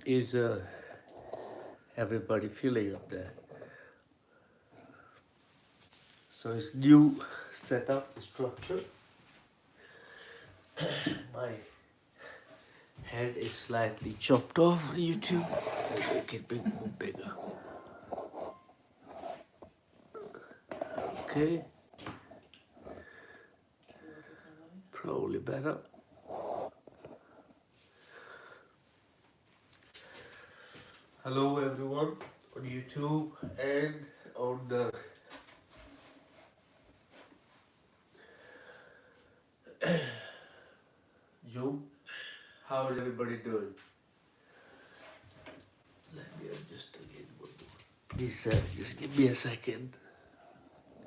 Is everybody feeling up there? So it's new setup structure. My head is slightly chopped off on YouTube. I make it bigger. Okay, probably better. Hello everyone on YouTube and on the Zoom. How is everybody doing? Let me adjust again. Please just give me a second.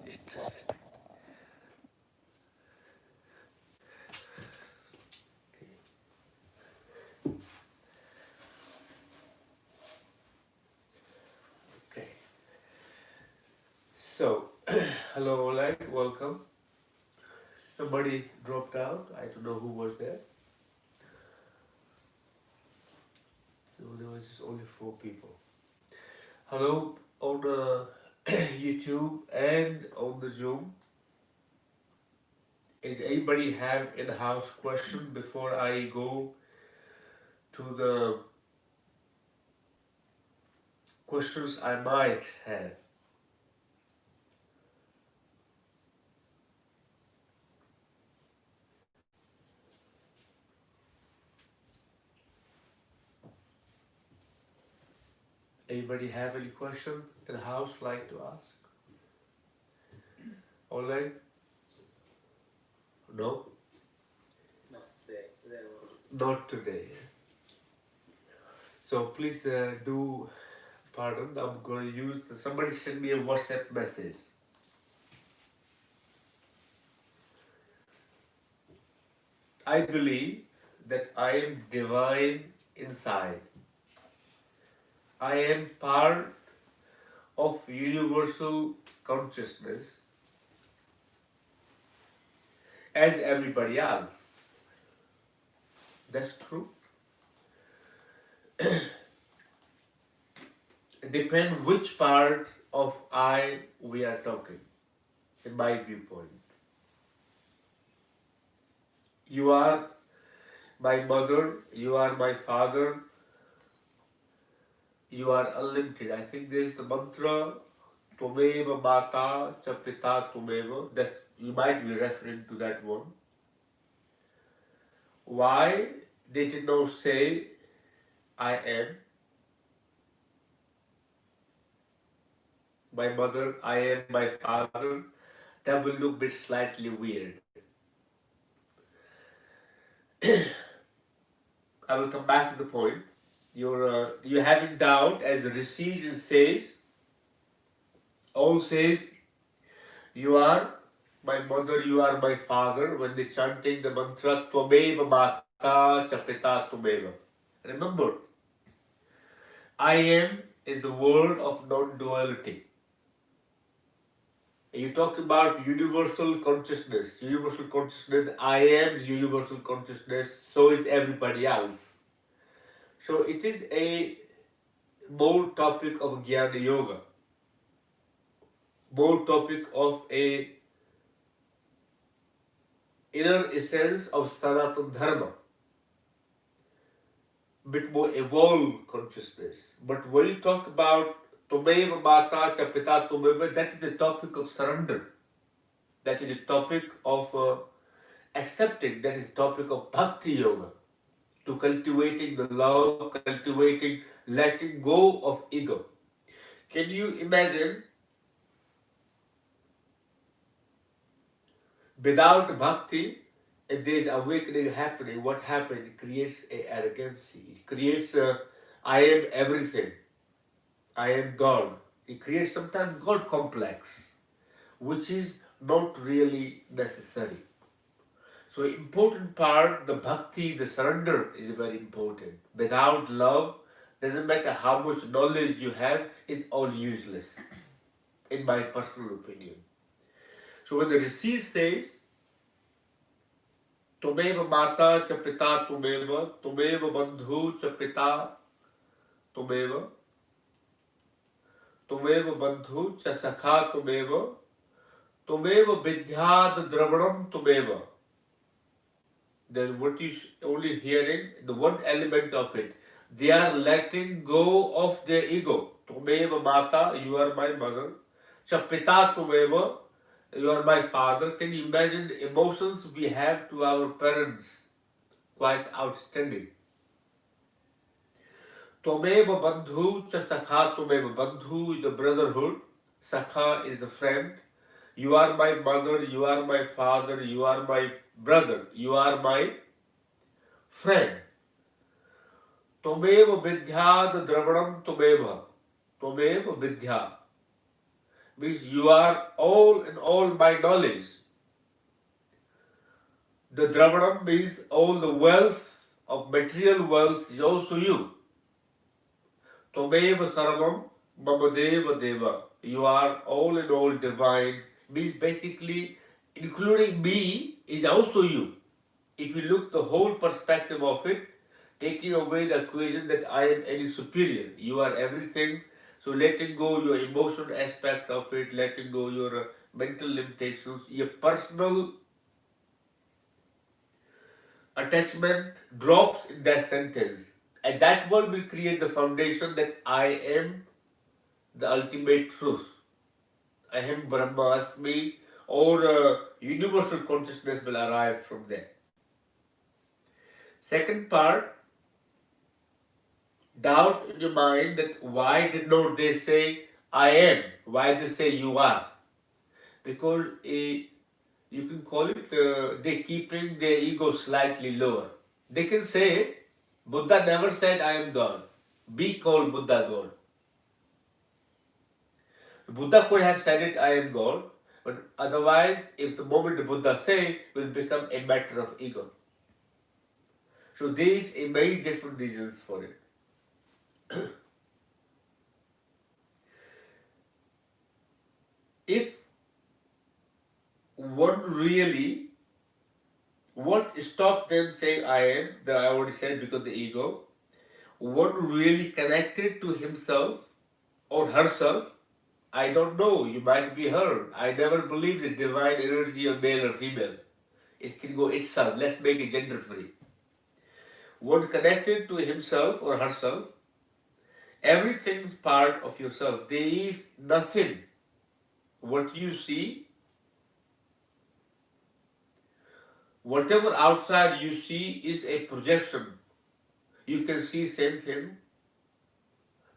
It, okay. So, hello Oleg, welcome. Somebody dropped out. I don't know who was there. So there was just only 4 people. Hello on YouTube and on the Zoom. Is anybody have in-house question before I go to the questions I might have? Anybody have any question in-house like to ask? Oleg? No? Not today. So please do pardon. I'm going to use. Somebody send me a WhatsApp message. I believe that I am divine inside. I am part of universal consciousness as everybody else. That's true. Depend which part of I we are talking, in my viewpoint. You are my mother, you are my father, you are unlimited. I think there is the mantra, Tumeva Mata Cha Pita Tumeva. That's, you might be referring to that one. Why they did not say I am my mother, I am my father? That will look a bit slightly weird. I will come back to the point. You're having doubt, as the Rishi says, all says, you are my mother, you are my father, when they chanting the mantra, Tvameva Mata Cha Pita Tumeva. Remember, I am is the word of non-duality. You talk about universal consciousness. Universal consciousness, I am universal consciousness, so is everybody else. So it is a more topic of Jnana Yoga, more topic of a inner essence of Sanatana Dharma, bit more evolved consciousness. But when you talk about Tumeva Mata Cha Pita Tumeva, that is the topic of surrender. That is the topic of accepting. That is the topic of Bhakti Yoga. To cultivating the love, cultivating, letting go of ego. Can you imagine, without bhakti, if there is awakening happening, what happens? It creates a arrogancy. It creates a I am everything. I am God. It creates sometimes God complex, which is not really necessary. So important part, the bhakti, the surrender is very important. Without love, doesn't matter how much knowledge you have, it's all useless, in my personal opinion. So when the Rishi says, Tumeva Mata Cha Pita Tumeva, Tumeva Bandhu Cha Pita tumeva, tumeva bandhu cha sakha tumeva, tumeva vidyad dravanam tumeva. Then what you only hearing, the one element of it, they are letting go of their ego. Tumeva mata, you are my mother. Cha pita tumeva, you are my father. Can you imagine the emotions we have to our parents? Quite outstanding. Tumeva bandhu cha sakha tumeva. Bandhu is the brotherhood. Sakha is the friend. You are my mother, you are my father, you are my brother, you are my friend. Tumeva vidyad dravanam tumeva. Tumeva vidya. Means you are all in all my knowledge. The dravanam means all the wealth of material wealth is also you. Tumeva sarvam mamadeva deva. You are all in all divine. Means basically including me is also you. If you look the whole perspective of it, taking away the equation that I am any superior, you are everything. So letting go your emotional aspect of it, letting go your mental limitations, your personal attachment drops in that sentence. And that one will create the foundation that I am the ultimate truth. I am Brahmasmi, or universal consciousness will arrive from there. Second part, doubt in your mind that why did not they say I am? Why they say you are? Because you can call it they keeping their ego slightly lower. They can say Buddha never said I am God. Be called Buddha God. Buddha could have said it I am God, but otherwise, if the moment the Buddha say, it will become a matter of ego. So there is a many different reasons for it. If one really, what stopped them saying I am, that I already said because the ego, one really connected to himself or herself, I don't know, you might be her. I never believed in divine energy of male or female. It can go itself, let's make it gender free. One connected to himself or herself, everything's part of yourself. There is nothing. What you see, whatever outside you see is a projection. You can see same thing,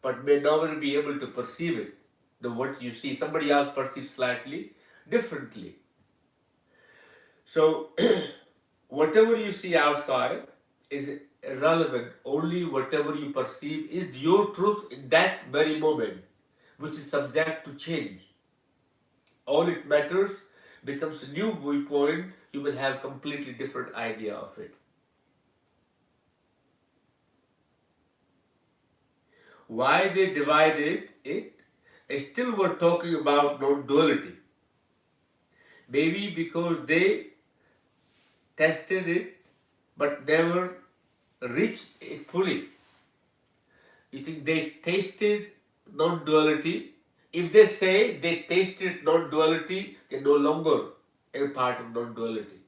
but may never be able to perceive it. The what you see, somebody else perceives slightly differently. So whatever you see outside is irrelevant. Only whatever you perceive is your truth in that very moment, which is subject to change. All it matters becomes a new viewpoint. You will have completely different idea of it. Why they divided it? Still we're talking about non-duality. Maybe because they tested it but never reached it fully. You think they tasted non-duality? If they say they tasted non-duality, they're no longer a part of non-duality.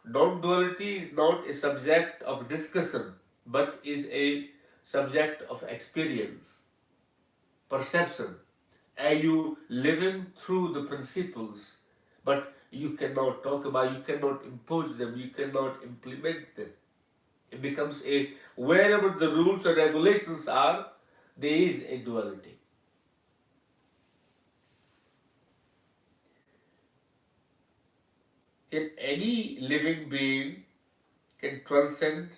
Non-duality is not a subject of discussion, but is a subject of experience, perception. Are you living through the principles? But you cannot talk about, you cannot impose them, you cannot implement them. It becomes a, wherever the rules and regulations are, there is a duality. Can any living being can transcend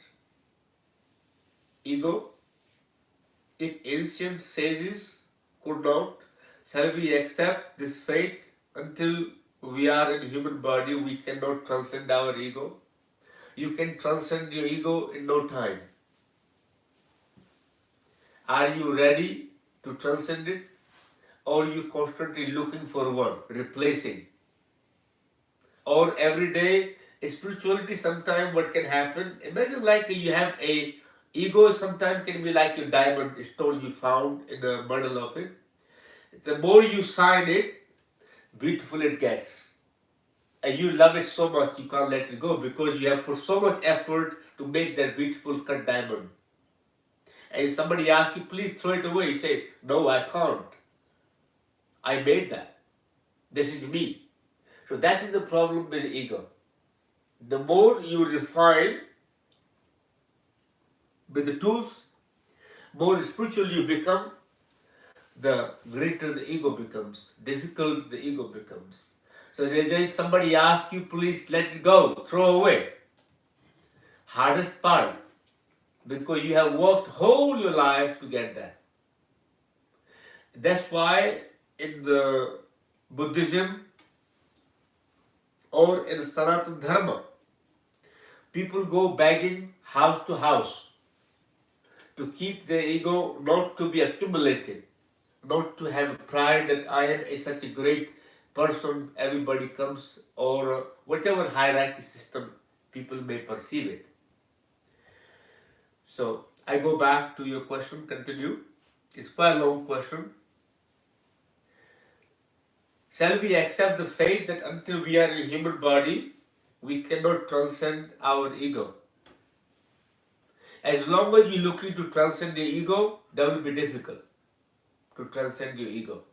ego? If ancient sages could not, shall we accept this fate? Until we are in human body, we cannot transcend our ego. You can transcend your ego in no time. Are you ready to transcend it? Or are you constantly looking for one, replacing? Or every day, spirituality, sometime what can happen? Imagine like you have a Ego sometimes can be like your diamond stone you found in the middle of it. The more you shine it, beautiful it gets. And you love it so much you can't let it go because you have put so much effort to make that beautiful cut diamond. And somebody asks you, please throw it away. You say, no, I can't. I made that. This is me. So that is the problem with ego. The more you refine with the tools, more spiritual you become, the greater the ego becomes, difficult the ego becomes. So there is somebody asks you, please let it go, throw away. Hardest part, because you have worked whole your life to get that. That's why in the Buddhism or in Sanatana Dharma, people go begging house to house to keep their ego not to be accumulated, not to have pride that I am such a great person, everybody comes, or whatever hierarchy system people may perceive it. So I go back to your question, continue. It's quite a long question. Shall we accept the fact that until we are in a human body, we cannot transcend our ego? As long as you're looking to transcend your ego, that will be difficult to transcend your ego.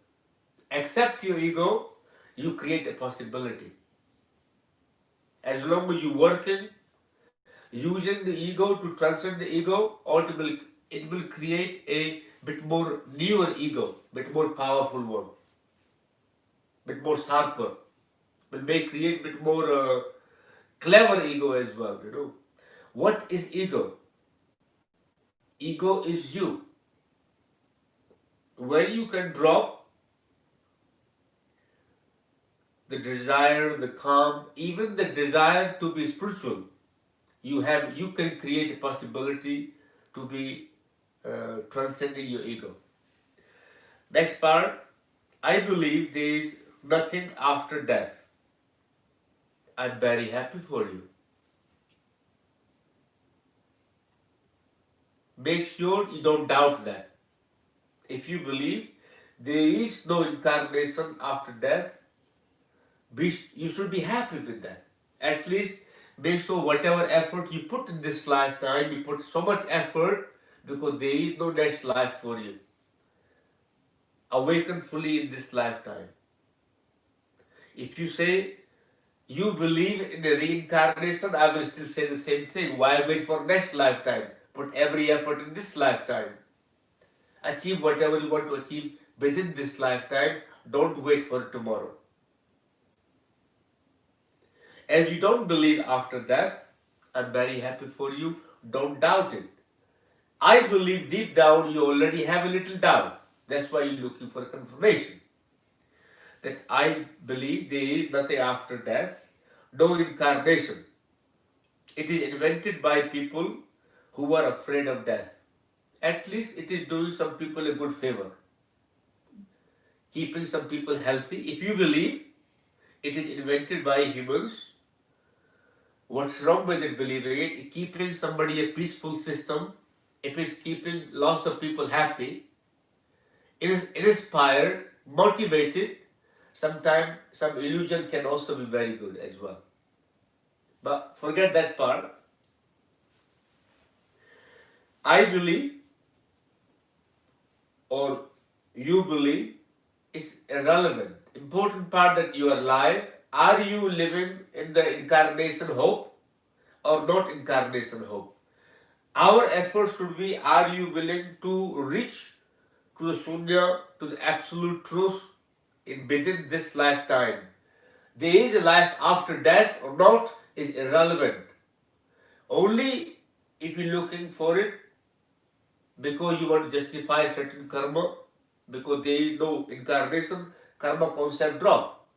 Accept your ego, you create a possibility. As long as you're working, using the ego to transcend the ego, ultimately it will create a bit more newer ego, bit more powerful one, bit more sharper. It may create bit more clever ego as well. What is ego? Ego is you. When you can drop the desire, the calm, even the desire to be spiritual, you can create a possibility to be transcending your ego. Next part, I believe there is nothing after death. I'm very happy for you. Make sure you don't doubt that. If you believe there is no incarnation after death, you should be happy with that. At least make sure whatever effort you put in this lifetime, you put so much effort because there is no next life for you. Awaken fully in this lifetime. If you say you believe in a reincarnation, I will still say the same thing. Why wait for next lifetime? Put every effort in this lifetime. Achieve whatever you want to achieve within this lifetime. Don't wait for tomorrow. As you don't believe after death, I'm very happy for you. Don't doubt it. I believe deep down you already have a little doubt. That's why you're looking for confirmation. That I believe there is nothing after death, no incarnation. It is invented by people who are afraid of death. At least it is doing some people a good favor, keeping some people healthy. If you believe it is invented by humans, what's wrong with it believing it? Keeping somebody a peaceful system, if it's keeping lots of people happy, inspired, motivated, sometimes some illusion can also be very good as well. But forget that part. I believe or you believe is irrelevant. Important part that you are alive. Are you living in the incarnation hope or not incarnation hope? Our effort should be, are you willing to reach to the Sunya, to the absolute truth within this lifetime? There is a life after death or not is irrelevant. Only if you're looking for it because you want to justify certain karma, because there is no incarnation, karma concept drop.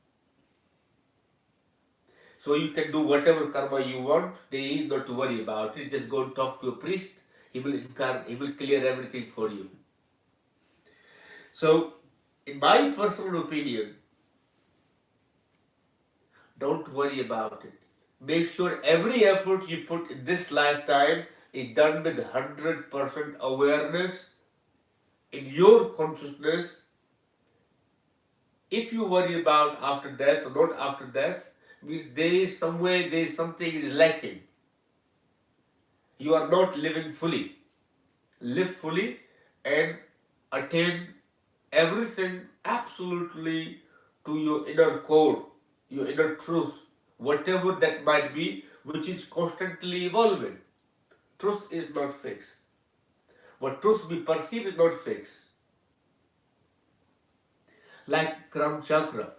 So you can do whatever karma you want, there is not to worry about it. Just go and talk to a priest, he will clear everything for you. So, in my personal opinion, don't worry about it. Make sure every effort you put in this lifetime, is done with 100% awareness in your consciousness. If you worry about after death or not after death, means there is some way, there is something is lacking. You are not living fully. Live fully and attain everything absolutely to your inner core, your inner truth, whatever that might be, which is constantly evolving. Truth is not fixed. What truth we perceive is not fixed. Like Kram Chakra,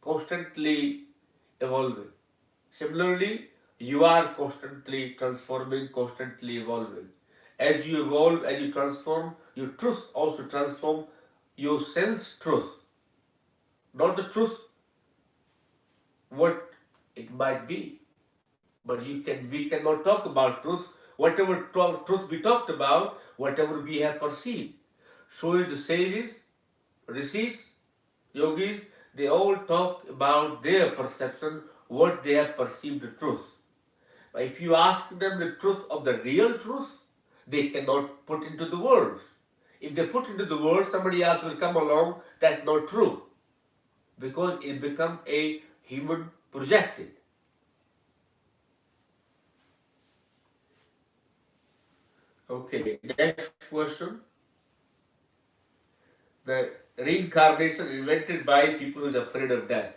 constantly evolving. Similarly, you are constantly transforming, constantly evolving. As you evolve, as you transform, your truth also transform your sense truth. Not the truth what it might be. But we cannot talk about truth. Whatever truth we talked about, whatever we have perceived. So is the sages, rishis, yogis, they all talk about their perception, what they have perceived the truth. But if you ask them the truth of the real truth, they cannot put into the words. If they put into the words, somebody else will come along, that's not true. Because it becomes a human projected. Okay, next question. The reincarnation invented by people who's afraid of death.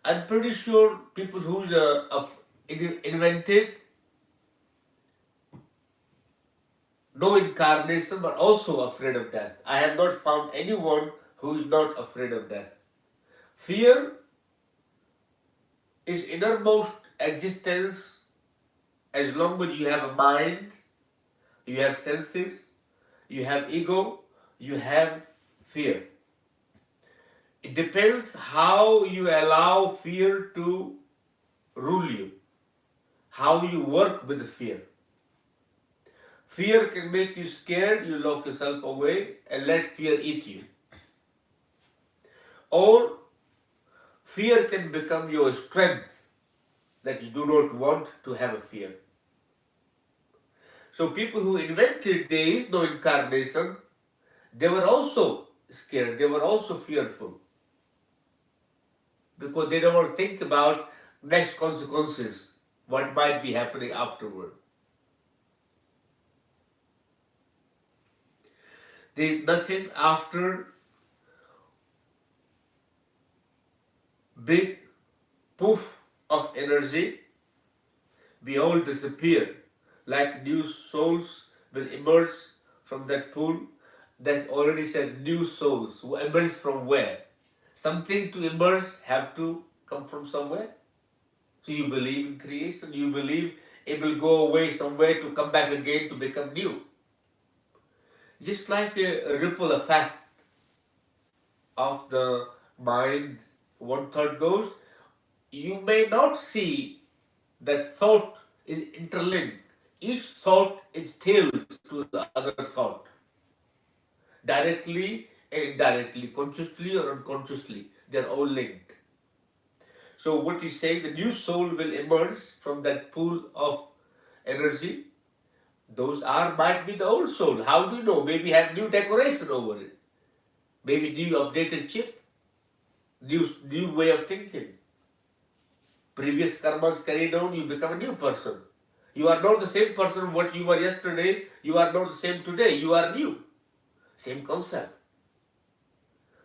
I'm pretty sure people who's invented no incarnation but also afraid of death. I have not found anyone who is not afraid of death. Fear is innermost existence as long as you have a mind, you have senses, you have ego, you have fear. It depends how you allow fear to rule you, how you work with the fear. Fear can make you scared, you lock yourself away and let fear eat you. Or fear can become your strength that you do not want to have a fear. So people who invented there is no incarnation, they were also scared, they were also fearful. Because they don't want to think about next consequences, what might be happening afterward. There is nothing after big poof of energy. We all disappear like new souls will emerge from that pool. That's already said, new souls who emerge from where? Something to emerge have to come from somewhere. So you believe in creation, you believe it will go away somewhere to come back again to become new. Just like a ripple effect of the mind, one thought goes, you may not see that thought is interlinked. Each thought is tails to the other thought. Directly and indirectly, consciously or unconsciously, they are all linked. So what you say, the new soul will emerge from that pool of energy. Those might be the old soul. How do you know? Maybe have new decoration over it. Maybe new updated chip, new way of thinking. Previous karmas carried on, you become a new person. You are not the same person what you were yesterday. You are not the same today. You are new. Same concept.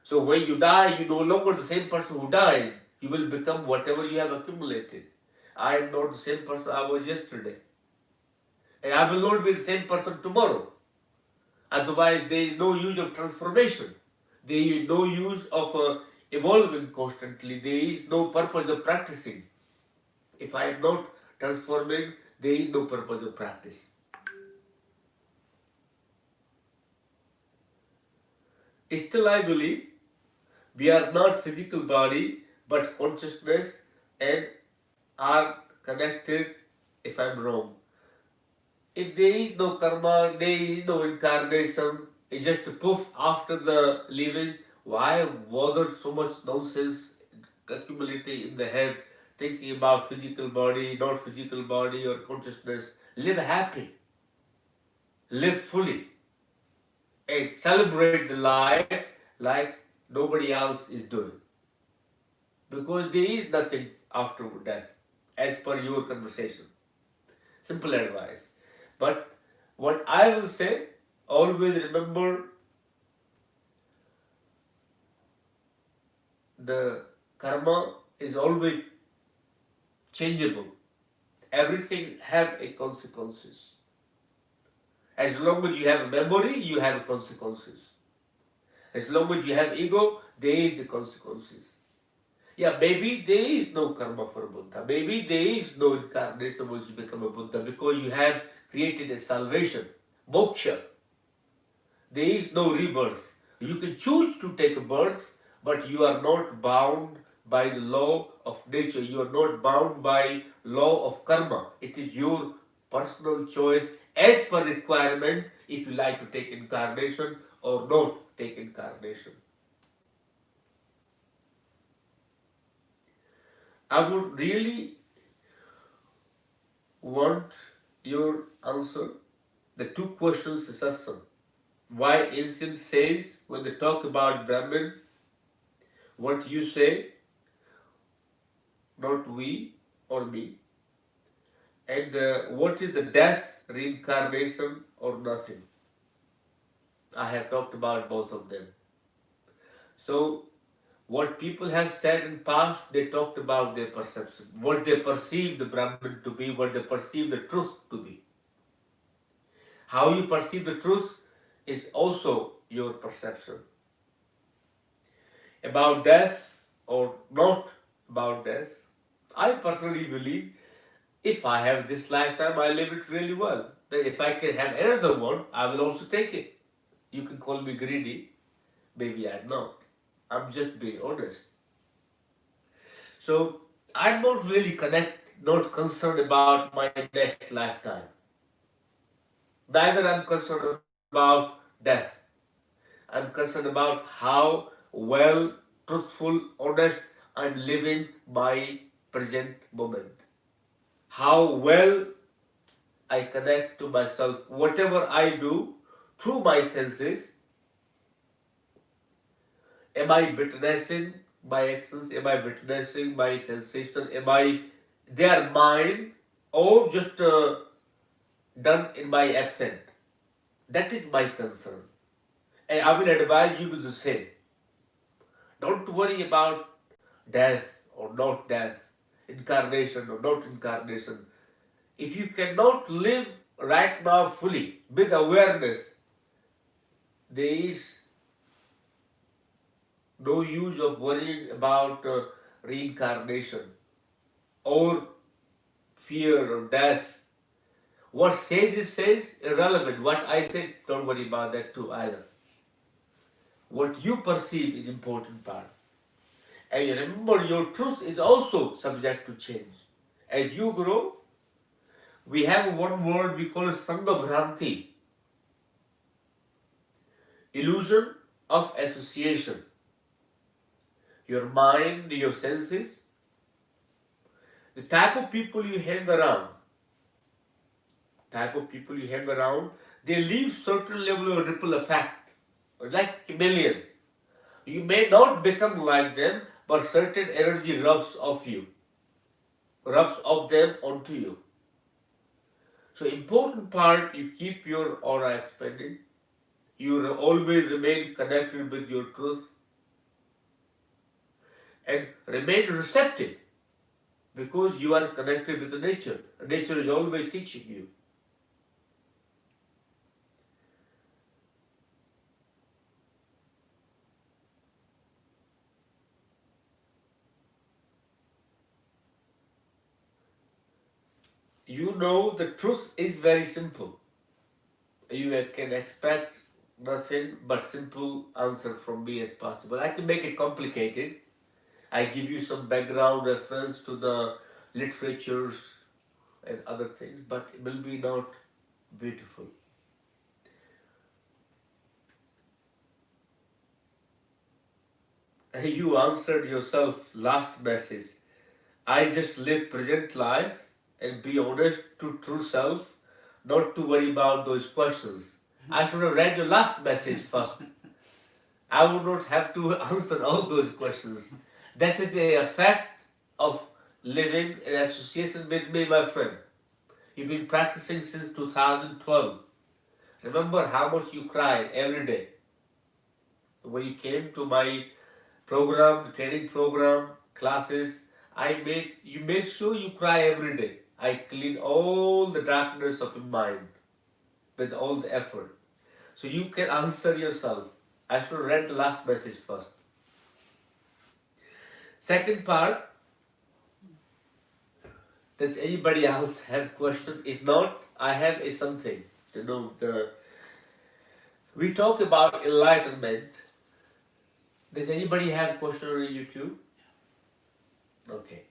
So when you die, you no longer the same person who died. You will become whatever you have accumulated. I am not the same person I was yesterday. And I will not be the same person tomorrow. Otherwise, there is no use of transformation. There is no use of evolving constantly. There is no purpose of practicing. If I am not transforming, there is no purpose of practice. Still, I believe we are not physical body, but consciousness and are connected. If I am wrong, if there is no karma, there is no incarnation, it's just a poof after the living. Why bother so much nonsense accumulating in the head, thinking about physical body, not physical body, or consciousness. Live happy, live fully, and celebrate the life like nobody else is doing. Because there is nothing after death, as per your conversation. Simple advice. But what I will say, always remember the karma is always changeable. Everything have a consequences. As long as you have a memory, you have consequences. As long as you have ego, there is the consequences. Yeah, maybe there is no karma for Buddha. Maybe there is no incarnation once you become a Buddha because you have created a salvation, moksha. There is no rebirth. You can choose to take a birth, but you are not bound by the law of nature. You are not bound by law of karma. It is your personal choice as per requirement if you like to take incarnation or not take incarnation. I would really want your answer. The two questions is satsang. Why ancient says when they talk about Brahman, what you say, not we or me, and what is the death, reincarnation, or nothing. I have talked about both of them. So, what people have said in past, they talked about their perception, what they perceive the Brahman to be, what they perceive the truth to be. How you perceive the truth is also your perception. About death or not about death, I personally believe if I have this lifetime, I live it really well. Then if I can have another one, I will also take it. You can call me greedy, maybe I'm not. I'm just being honest. So I'm not really not concerned about my next lifetime. Neither I'm concerned about death. I'm concerned about how well, truthful, honest I'm living my present moment. How well I connect to myself. Whatever I do through my senses, am I witnessing my actions? Am I witnessing my sensation? Am I their mind or just done in my absence? That is my concern. And I will advise you to do the same. Don't worry about death or not death, incarnation or not incarnation. If you cannot live right now fully with awareness, there is no use of worrying about reincarnation or fear or death. What says irrelevant. What I said, don't worry about that too either. What you perceive is important part. And remember, your truth is also subject to change. As you grow, we have one word we call Sangha Bhranti, illusion of association. Your mind, your senses, the type of people you hang around, they leave certain level of ripple effect, like chameleon. You may not become like them, but certain energy rubs off them onto you. So important part, you keep your aura expanding. You always remain connected with your truth and remain receptive because you are connected with the nature. Nature is always teaching you. You know the truth is very simple. You can expect nothing but simple answer from me as possible. I can make it complicated. I give you some background reference to the literatures and other things, but it will be not beautiful. You answered yourself last message. I just live present life and be honest to true self, not to worry about those questions. I should have read your last message first. I would not have to answer all those questions. That is the effect of living in association with me, my friend. You've been practicing since 2012. Remember how much you cried every day. When you came to my program, the training program, classes, you made sure you cry every day. I clean all the darkness of your mind with all the effort. So you can answer yourself. I should read the last message first. Second part, does anybody else have question? If not, I have a something. We talk about enlightenment. Does anybody have question on YouTube? Okay.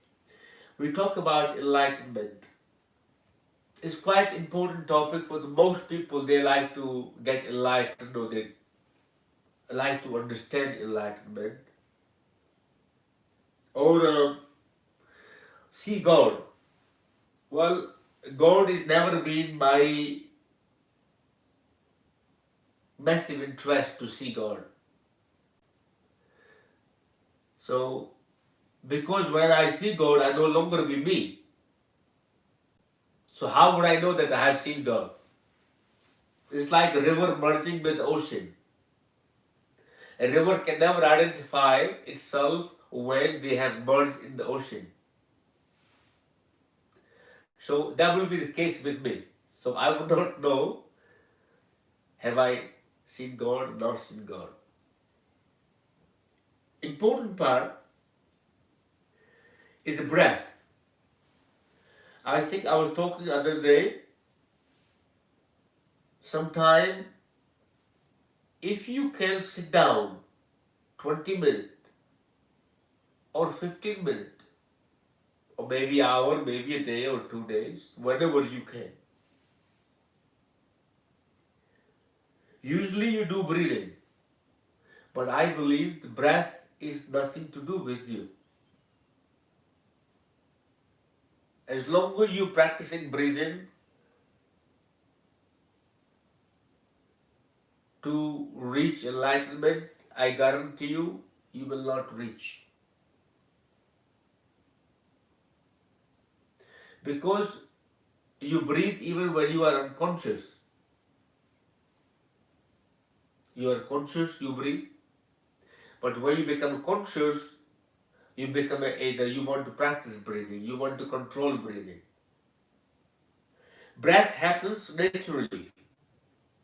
We talk about enlightenment. It's quite important topic for the most people. They like to get enlightened, or they like to understand enlightenment, or see God. Well, God has never been my massive interest to see God. So, because when I see God, I no longer be me. So how would I know that I have seen God? It's like a river merging with the ocean. A river can never identify itself when they have merged in the ocean. So that will be the case with me. So I would not know, have I seen God or not seen God. Important part is the breath. I think I was talking the other day, sometime if you can sit down 20 minutes or 15 minutes, or maybe hour, maybe a day or 2 days, whenever you can. Usually you do breathing, but I believe the breath is nothing to do with you. As long as you're practicing breathing to reach enlightenment, I guarantee you, you will not reach. Because you breathe even when you are unconscious. You are conscious, you breathe. But when you become conscious, you become either you want to practice breathing, you want to control breathing. Breath happens naturally.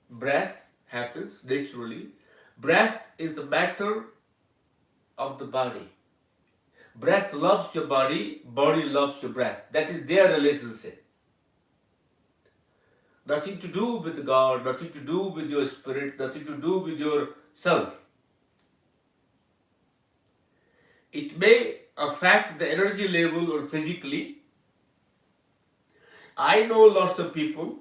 Breath happens naturally. Breath is the matter of the body. Breath loves your body, body loves your breath. That is their relationship. Nothing to do with God, nothing to do with your spirit, nothing to do with yourself. It may affect the energy level or physically. I know lots of people,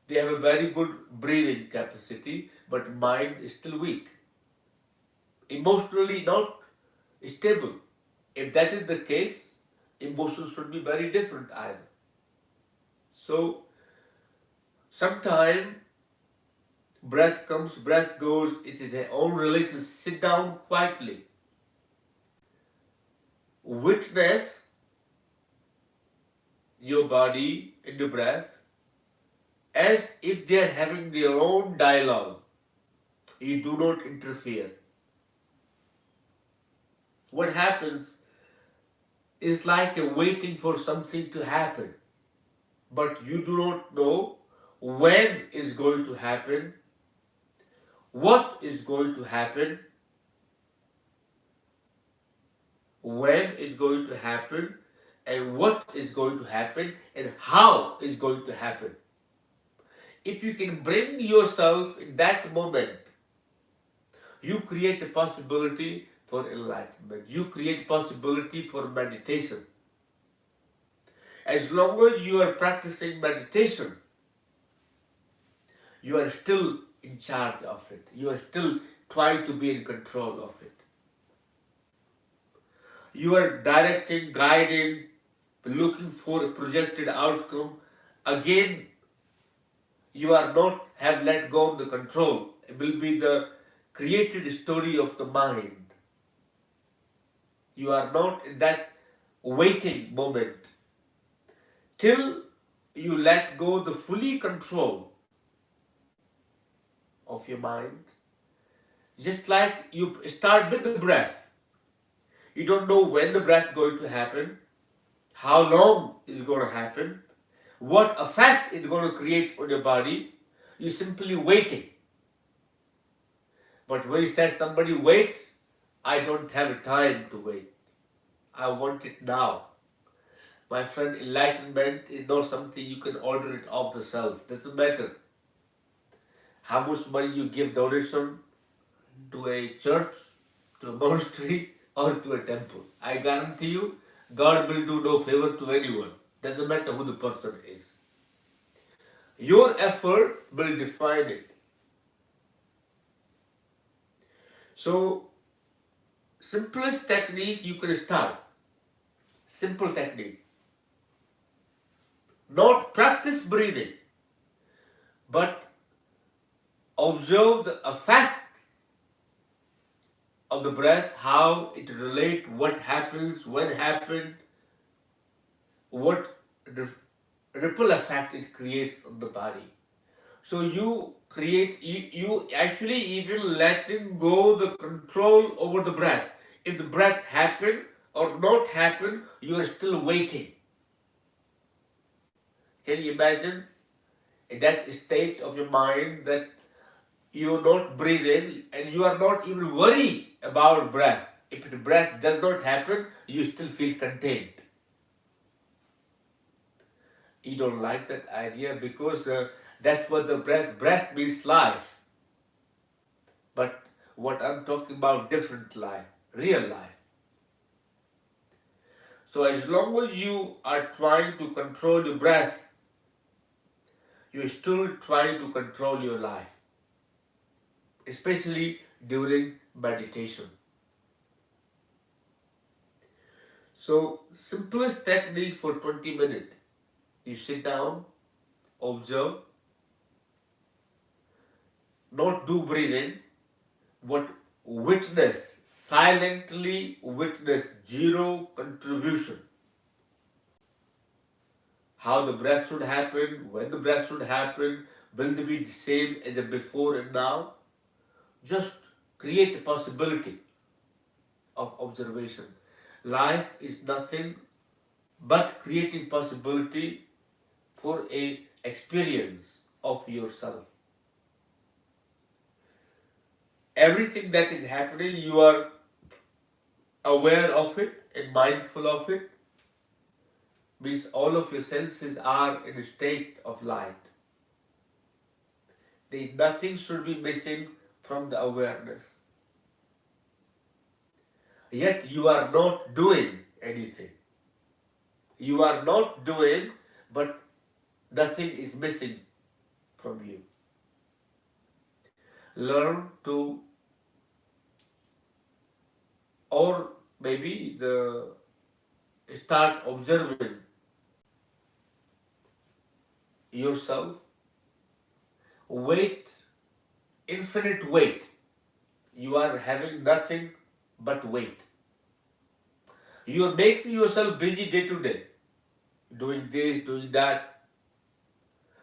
they have a very good breathing capacity, but mind is still weak. Emotionally not stable. If that is the case, emotions should be very different either. So, sometime breath comes, breath goes, it is their own relation. Sit down quietly. Witness your body and your breath as if they are having their own dialogue. You do not interfere. What happens is like a waiting for something to happen, but you do not know when is going to happen, what is going to happen, when is going to happen, and what is going to happen, and how is going to happen. If you can bring yourself in that moment, you create a possibility for enlightenment. You create possibility for meditation. As long as you are practicing meditation, you are still in charge of it. You are still trying to be in control of it. You are directing, guiding, looking for a projected outcome, again you are not have let go of the control. It will be the created story of the mind. You are not in that waiting moment till you let go the fully control of your mind. Just like you start with the breath. You don't know when the breath is going to happen, how long it's going to happen, what effect it's going to create on your body. You're simply waiting. But when you said somebody wait, I don't have time to wait. I want it now. My friend, enlightenment is not something you can order it off the shelf. Doesn't matter how much money you give donation to a church, to a monastery, or to a temple. I guarantee you, God will do no favor to anyone. Doesn't matter who the person is. Your effort will define it. So, simplest technique you can start. Simple technique. Not practice breathing, but observe the effect of the breath, how it relates, what happens, when happened, what ripple effect it creates on the body. So you actually even letting go the control over the breath. If the breath happen or not happen, you are still waiting. Can you imagine in that state of your mind that you are not breathing and you are not even worried about breath. If the breath does not happen, you still feel content. You don't like that idea because that's what the breath means life. But what I'm talking about, different life, real life. So as long as you are trying to control your breath, you're still trying to control your life, especially during meditation. So simplest technique for 20 minutes. You sit down, observe, not do breathing, but witness, silently witness, zero contribution. How the breath should happen, when the breath should happen, will they be the same as the before and now? Just create a possibility of observation. Life is nothing but creating possibility for a experience of yourself. Everything that is happening, you are aware of it and mindful of it, means all of your senses are in a state of light. There is nothing should be missing from the awareness. Yet you are not doing anything. You are not doing, but nothing is missing from you. Learn to, or maybe the start observing yourself. Wait, infinite wait. You are having nothing but wait. You are making yourself busy day to day, doing this, doing that,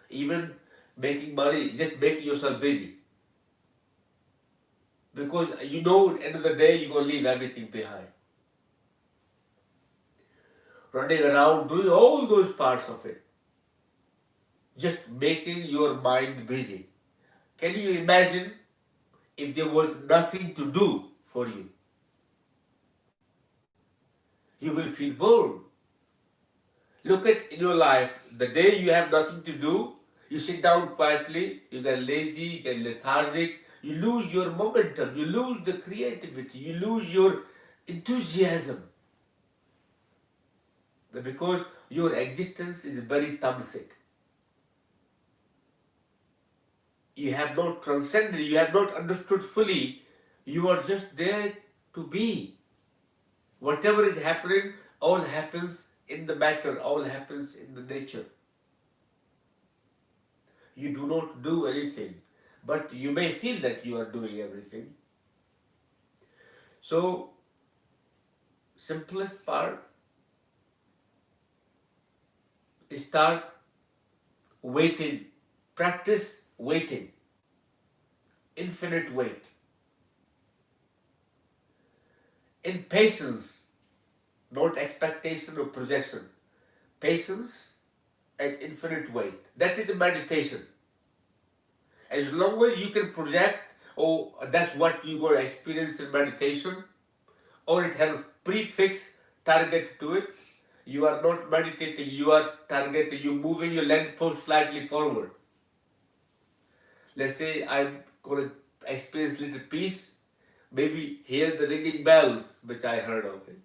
even making money, just making yourself busy. Because you know at the end of the day you're going to leave everything behind. Running around, doing all those parts of it. Just making your mind busy. Can you imagine if there was nothing to do for you? You will feel bored. Look at in your life, the day you have nothing to do, you sit down quietly, you get lazy, you get lethargic, you lose your momentum, you lose the creativity, you lose your enthusiasm. Because your existence is very tamasic. You have not transcended, you have not understood fully, you are just there to be. Whatever is happening, all happens in the matter, all happens in the nature. You do not do anything, but you may feel that you are doing everything. So, simplest part is start waiting, practice waiting, infinite wait. In patience, not expectation or projection. Patience and infinite wait. That is the meditation. As long as you can project, oh, that's what you're going to experience in meditation, or it has a prefix target to it, you are not meditating, you are targeting, you're moving your leg post slightly forward. Let's say I'm going to experience little peace, maybe hear the ringing bells, which I heard of it.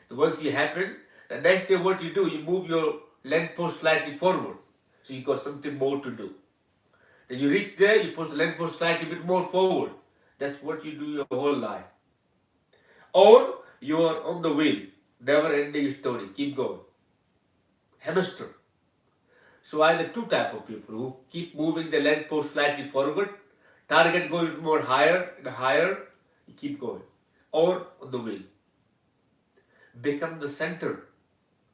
So once you happen, the next day what you do, you move your leg post slightly forward. So you got something more to do. Then you reach there, you put the leg post slightly bit more forward. That's what you do your whole life. Or you are on the wheel, never ending story, keep going. Hamster. So either two type of people who keep moving the leg post slightly forward, target going more higher and higher, you keep going. Or on the wheel. Become the center.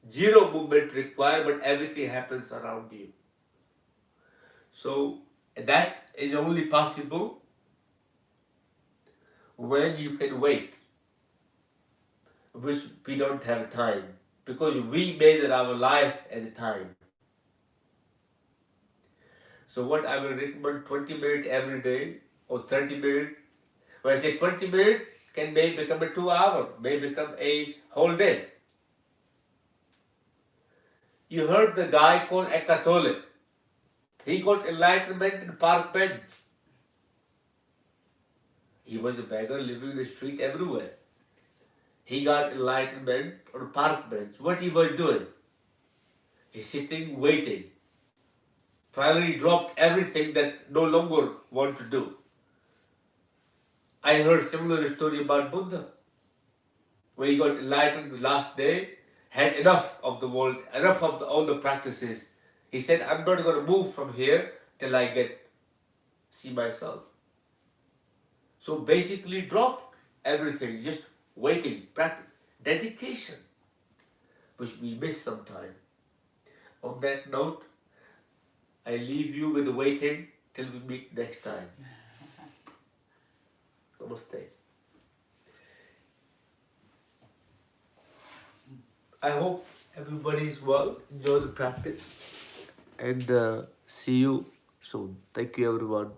Zero movement required, but everything happens around you. So that is only possible when you can wait, which we don't have time, because we measure our life as a time. So what I will recommend 20 minutes every day or 30 minutes. When I say 20 minutes, may become a 2 hour, may become a whole day. You heard the guy called Eckhart Tolle. He got enlightenment in park bench. He was a beggar living in the street everywhere. He got enlightenment on a park bench. What he was doing? He's sitting, waiting. Finally dropped everything that no longer want to do. I heard similar story about Buddha. When he got enlightened the last day, had enough of the world, enough of all the practices. He said, I'm not going to move from here till I see myself. So basically dropped everything, just waiting, practice, dedication, which we miss sometimes. On that note, I leave you with waiting till we meet next time. Namaste. I hope everybody is well. Enjoy the practice. And see you soon. Thank you, everyone.